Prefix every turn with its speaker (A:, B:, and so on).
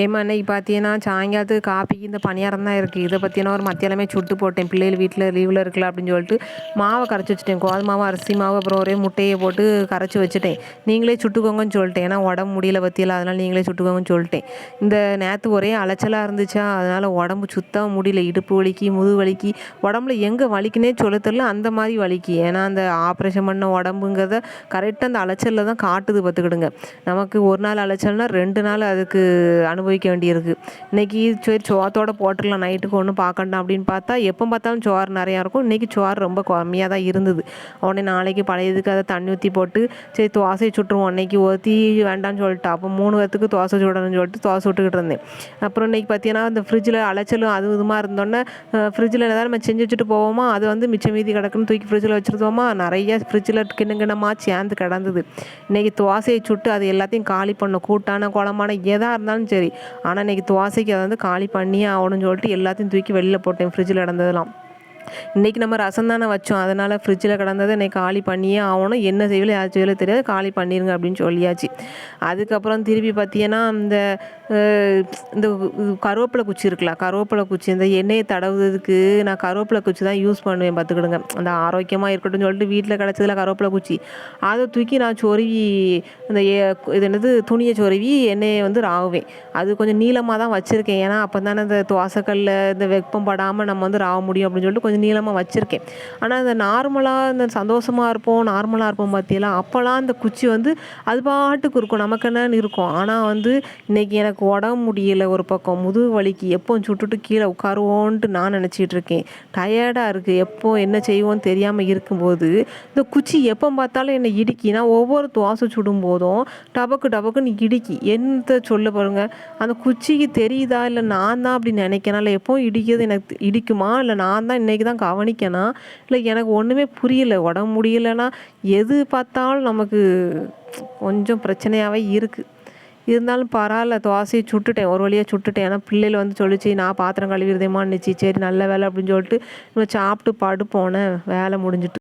A: ஏம்மா இன்னைக்கு பார்த்தீங்கன்னா சாயங்காலத்துக்கு காப்பிக்கு இந்த பணியாரம் தான் இருக்குது. இதை பற்றின ஒரு மத்தியானமே சுட்டு போட்டேன். பிள்ளைகள் வீட்டில் லீவில் இருக்கலாம் அப்படின்னு சொல்லிட்டு மாவை கரைச்சி வச்சுட்டேன். கோதுமை மாவு, அரிசி மாவு, அப்புறம் ஒரே முட்டையை போட்டு கரைச்சி வச்சுட்டேன். நீங்களே சுட்டுக்கோங்கன்னு சொல்லிட்டேன். ஏன்னா உடம்பு முடியல பற்றியெல்லாம், அதனால் நீங்களே சுட்டுக்கோங்கன்னு சொல்லிட்டேன். இந்த நேற்று ஒரே அலைச்சலாக இருந்துச்சா, அதனால் உடம்பு சுத்தமாக முடியல. இடுப்பு வலிக்கு, முதுகு வலிக்கு, உடம்புல எங்கே வலிக்குனே சொல்ல தெரியல, அந்த மாதிரி வலிக்கு. ஏன்னா அந்த ஆப்ரேஷன் பண்ண உடம்புங்கிறத கரெக்டாக அந்த அலைச்சலில் தான் காட்டுது பார்த்துக்கிடுங்க. நமக்கு ஒரு நாள் அலைச்சல்னா 2 நாள் அதுக்கு அனுபவிக்க வேண்டியிருக்கு. இன்றைக்கி சரி சோத்தோடு போட்டுடலாம், நைட்டுக்கு ஒன்றும் பார்க்கண்டாம் அப்படின்னு பார்த்தா, எப்போ பார்த்தாலும் சோறு நிறையா இருக்கும். இன்றைக்கி சோறு ரொம்ப கம்மியாக தான் இருந்தது. உடனே நாளைக்கு பழையதுக்கு அதை தண்ணி ஊற்றி போட்டு சரி தோசை சுட்டுருவோம். இன்றைக்கி ஊற்றி வேண்டாம்னு சொல்லிட்டு அப்போ 3 பேத்துக்கு தோசை சுடணும்னு சொல்லிட்டு தோசை சுட்டுக்கிட்டு இருந்தேன். அப்புறம் இன்றைக்கி பார்த்தீங்கன்னா அந்த ஃப்ரிட்ஜில் அலைச்சலும் அது இதுமாக இருந்தோன்னே ஃப்ரிட்ஜில் ஏதாவது நம்ம செஞ்சு வச்சுட்டு போவோமா, அது வந்து மிச்சம் மீதி கிடக்குன்னு தூக்கி ஃப்ரிட்ஜில் வச்சுருந்தோமா, நிறைய ஃப்ரிட்ஜில் கிண்ணமாக சேர்ந்து கிடந்தது. இன்றைக்கி தோசையை சுட்டு அது எல்லாத்தையும் காலி பண்ணணும். கூட்டான குழம்பான எதாக இருந்தாலும் சரி. ஆனால் இன்றைக்கி தோசைக்கு அதை வந்து காலி பண்ணியே ஆகணும்னு சொல்லிட்டு எல்லாத்தையும் தூக்கி வெளியில் போட்டேன். ஃப்ரிட்ஜில் கிடந்ததெல்லாம் இன்றைக்கி நம்ம ரசம் தானே வச்சோம், அதனால் ஃப்ரிட்ஜில் கிடந்ததை இன்றைக்கி காலி பண்ணியே ஆகணும். என்ன செய்யல யார் செய்யல தெரியாது, காலி பண்ணிடுங்க அப்படின்னு சொல்லியாச்சு. அதுக்கப்புறம் திருப்பி பார்த்தீங்கன்னா இந்த கருவேப்பிலை குச்சி இருக்கலாம், கருவேப்பிலை குச்சி இந்த எண்ணெயை தடவுறதுக்கு நான் கருவேப்பிலை குச்சி தான் யூஸ் பண்ணுவேன் பார்த்துக்கிடுங்க. அந்த ஆரோக்கியமாக இருக்கட்டும்னு சொல்லிட்டு வீட்டில் கிடச்சதில் கருவேப்பிலை குச்சி அதை தூக்கி நான் சொருவி இந்த இது என்னது துணியை சொருவி எண்ணெயை வந்து ராவுவேன். அது கொஞ்சம் நீளமாக தான் வச்சுருக்கேன். ஏன்னா அப்போ தானே இந்த தோசைக்கல்லில் இந்த வெப்பம் படாமல் நம்ம வந்து ராவ முடியும் அப்படின்னு சொல்லிட்டு கொஞ்சம் நீளமாக வச்சுருக்கேன். ஆனால் இந்த நார்மலாக இந்த சந்தோஷமாக இருப்போம், நார்மலாக இருப்போம் பார்த்தீங்களா, அப்போல்லாம் அந்த குச்சி வந்து அது பாட்டுக்கு இருக்கும், நமக்கு என்னன்னு இருக்கும். ஆனால் வந்து இன்றைக்கி எனக்கு உடம்பு முடியல, ஒரு பக்கம் முதுகு வலிக்கு, எப்போ சுட்டுட்டு கீழே உட்காருவோன்ட்டு நான் நினச்சிட்டு இருக்கேன். டயர்டாக இருக்குது, எப்போ என்ன செய்வோன்னு தெரியாமல் இருக்கும்போது இந்த குச்சி எப்போ பார்த்தாலும் என்னை இடிக்கி. நான் ஒவ்வொரு தோசை சுடும் போதும் டபக்கு டபக்குன்னு இடிக்கி. என்ன சொல்ல பாருங்க, அந்த குச்சிக்கு தெரியுதா இல்லை நான் தான் அப்படி நினைக்கிறேன், இல்லை எப்போ இடிக்கிறது எனக்கு இடிக்குமா, இல்லை நான் தான் இன்றைக்கி தான் கவனிக்கணும், இல்லை எனக்கு ஒன்றுமே புரியல. உடம்பு முடியலைன்னா எது பார்த்தாலும் நமக்கு கொஞ்சம் பிரச்சனையாகவே இருக்குது. இருந்தாலும் பரவாயில்ல, தோசையை சுட்டுட்டேன், ஒரு வழியாக சுட்டுட்டேன். ஏன்னா பிள்ளைகள் வந்து சொல்லிச்சு நான் பாத்திரம் கழுவிடுதேமான்னுச்சு. சரி நல்ல வேலை அப்படின்னு சொல்லிட்டு நம்ம சாப்பிட்டு படுப்போனேன், வேலை முடிஞ்சிட்டு.